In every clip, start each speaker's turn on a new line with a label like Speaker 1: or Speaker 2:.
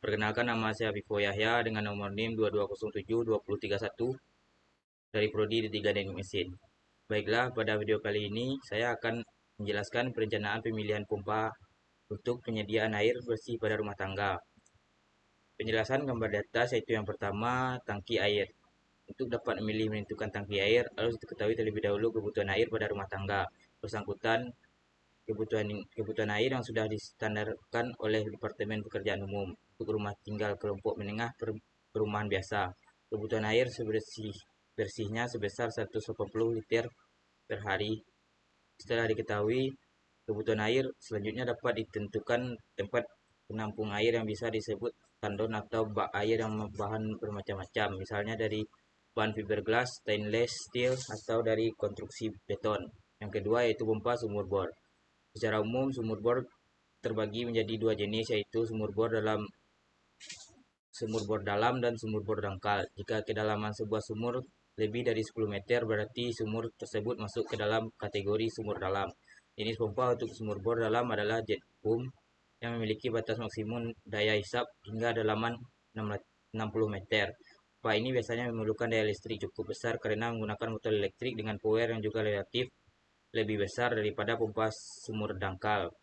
Speaker 1: Perkenalkan, nama saya Vivo Yahya dengan nomor NIM 22072031 dari Prodi D3 Teknik Mesin. Baiklah, pada video kali ini saya akan menjelaskan perencanaan pemilihan pompa untuk penyediaan air bersih pada rumah tangga. Penjelasan gambar di atas yaitu yang pertama, tangki air. Untuk dapat memilih menentukan tangki air, harus diketahui terlebih dahulu kebutuhan air pada rumah tangga bersangkutan kebutuhan air yang sudah distandarkan oleh Departemen Pekerjaan Umum untuk rumah tinggal kelompok menengah perumahan biasa. Kebutuhan air bersihnya sebesar 180 liter per hari. Setelah diketahui kebutuhan air, selanjutnya dapat ditentukan tempat penampung air yang bisa disebut tandon atau bak air yang bahan bermacam-macam, misalnya dari bahan fiberglass, stainless steel, atau dari konstruksi beton. Yang kedua yaitu pompa sumur bor. Secara umum, sumur bor terbagi menjadi dua jenis, yaitu sumur bor dalam dan sumur bor dangkal. Jika kedalaman sebuah sumur lebih dari 10 meter, berarti sumur tersebut masuk ke dalam kategori sumur dalam. Jenis pompa untuk sumur bor dalam adalah jet pump yang memiliki batas maksimum daya hisap hingga dalaman 60 meter. Pompa ini biasanya memerlukan daya listrik cukup besar karena menggunakan motor elektrik dengan power yang juga relatif lebih besar daripada pompa sumur dangkal.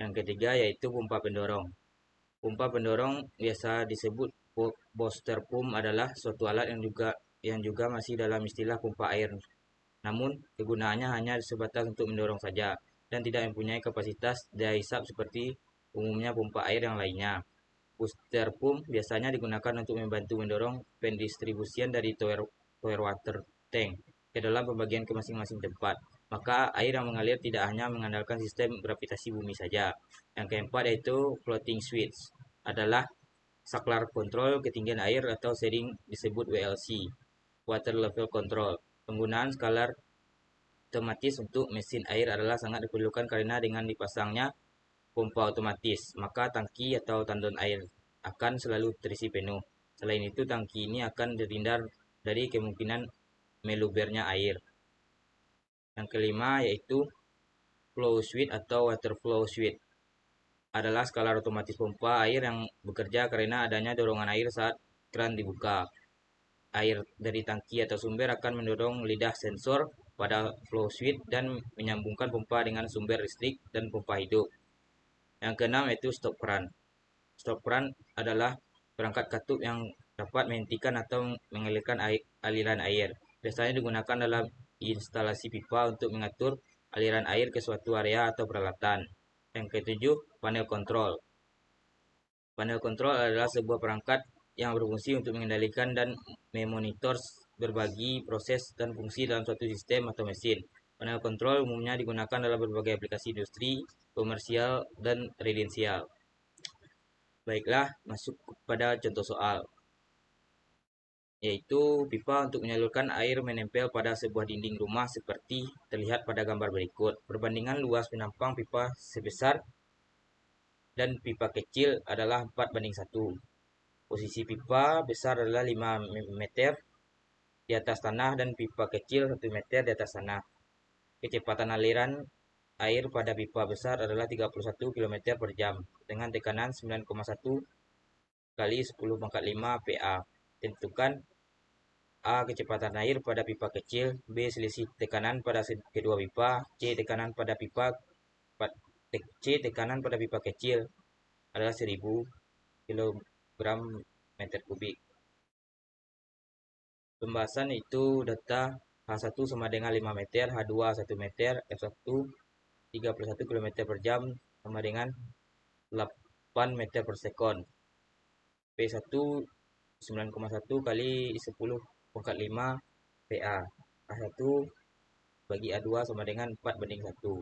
Speaker 1: Yang ketiga yaitu pompa pendorong. Pompa pendorong biasa disebut booster pump adalah suatu alat yang juga masih dalam istilah pompa air. Namun kegunaannya hanya sebatas untuk mendorong saja dan tidak mempunyai kapasitas daya hisap seperti umumnya pompa air yang lainnya. Booster pump biasanya digunakan untuk membantu mendorong pendistribusian dari tower water tank ke dalam pembagian ke masing-masing tempat. Maka air yang mengalir tidak hanya mengandalkan sistem gravitasi bumi saja. Yang keempat yaitu floating switch adalah saklar kontrol ketinggian air atau sering disebut WLC, water level control. Penggunaan skala otomatis untuk mesin air adalah sangat diperlukan karena dengan dipasangnya pompa otomatis, maka tangki atau tandon air akan selalu terisi penuh. Selain itu, tangki ini akan terhindar dari kemungkinan melubernya air. Yang kelima yaitu flow switch atau water flow switch adalah skala otomatis pompa air yang bekerja karena adanya dorongan air saat keran dibuka. Air dari tangki atau sumber akan mendorong lidah sensor pada flow switch dan menyambungkan pompa dengan sumber listrik dan pompa hidup. Yang keenam yaitu stop keran. Stop keran adalah perangkat katup yang dapat menghentikan atau mengalirkan aliran air. Biasanya digunakan dalam instalasi pipa untuk mengatur aliran air ke suatu area atau peralatan. Yang ketujuh, panel kontrol. Panel kontrol adalah sebuah perangkat yang berfungsi untuk mengendalikan dan memonitor berbagai proses dan fungsi dalam suatu sistem atau mesin. Panel kontrol umumnya digunakan dalam berbagai aplikasi industri, komersial, dan residensial. Baiklah, masuk pada contoh soal, yaitu pipa untuk menyalurkan air menempel pada sebuah dinding rumah seperti terlihat pada gambar berikut. Perbandingan luas penampang pipa sebesar dan pipa kecil adalah 4:1. Posisi pipa besar adalah 5 meter di atas tanah dan pipa kecil 1 meter di atas tanah. Kecepatan aliran air pada pipa besar adalah 31 km per jam dengan tekanan 9,1 kali 10⁵ PA. Tentukan A. Kecepatan air pada pipa kecil, B. Selisih tekanan pada kedua pipa, C. Tekanan pada pipa kecil adalah 1000 kg meter kubik. Pembahasan itu data H1 sama dengan 5 meter, H2 1 meter, F1 31 km per jam sama dengan 8 meter per sekon. P1 9,1 kali 10⁵ PA. A1 bagi A2 sama dengan 4:1.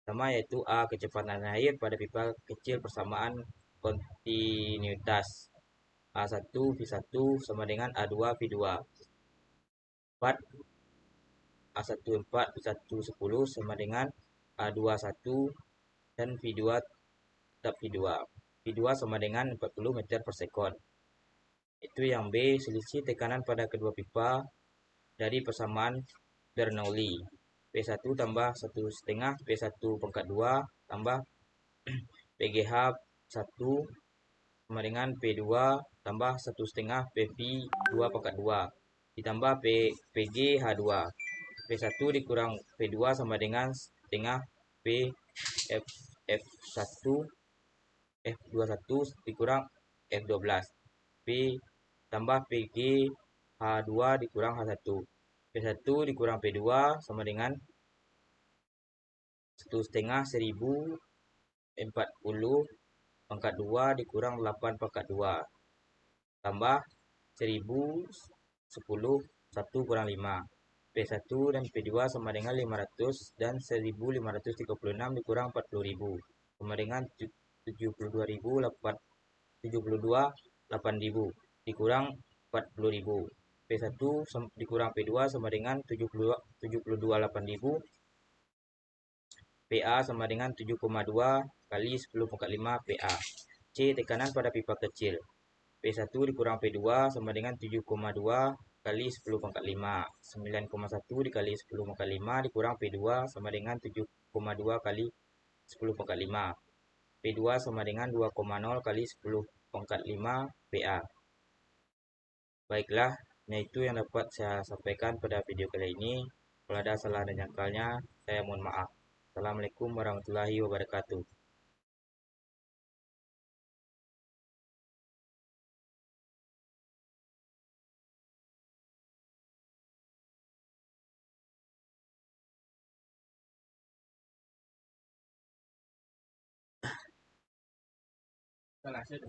Speaker 1: Sama yaitu A. Kecepatan air pada pipa kecil persamaan kontinuitas. A1 V1 sama dengan A2 V2. 4 A1 4 V1 10 sama dengan A2 1 dan V2 tetap V2. V2 sama dengan 40 meter per sekon. Itu yang B, selisih tekanan pada kedua pipa dari persamaan Bernoulli. P1 tambah 1,5 P1/2 tambah PGH 1 sama dengan P2 tambah 1/2 PV 2 pangkat 2 ditambah PG H2. P1 dikurang P2 sama dengan setengah P F1 F21 dikurang F12. P tambah PG H2 dikurang H1. P1 dikurang P2 sama dengan 1/2 1040 pangkat 2 dikurang 8 pangkat 2 tambah 1010 1 kurang 5. P1 dan P2 sama dengan 500 dan 1536 dikurang 40.000 sama dengan 72.008 dikurang 40.000. P1 dikurang P2 sama dengan 72.008 PA sama dengan 7,2 kali 10 pangkat 5 PA. C. Tekanan pada pipa kecil. P1 dikurang P2 sama dengan 7,2 kali 10 pangkat 5. 9,1 dikali 10 pangkat 5 dikurang P2 sama dengan 7,2 kali 10 pangkat 5. P2 sama dengan 2,0 kali 10 pangkat 5 PA. Baiklah, itu yang dapat saya sampaikan pada video kali ini. Kalau ada salah dan jangkalnya, saya mohon maaf. Assalamualaikum warahmatullahi wabarakatuh. Salah saya.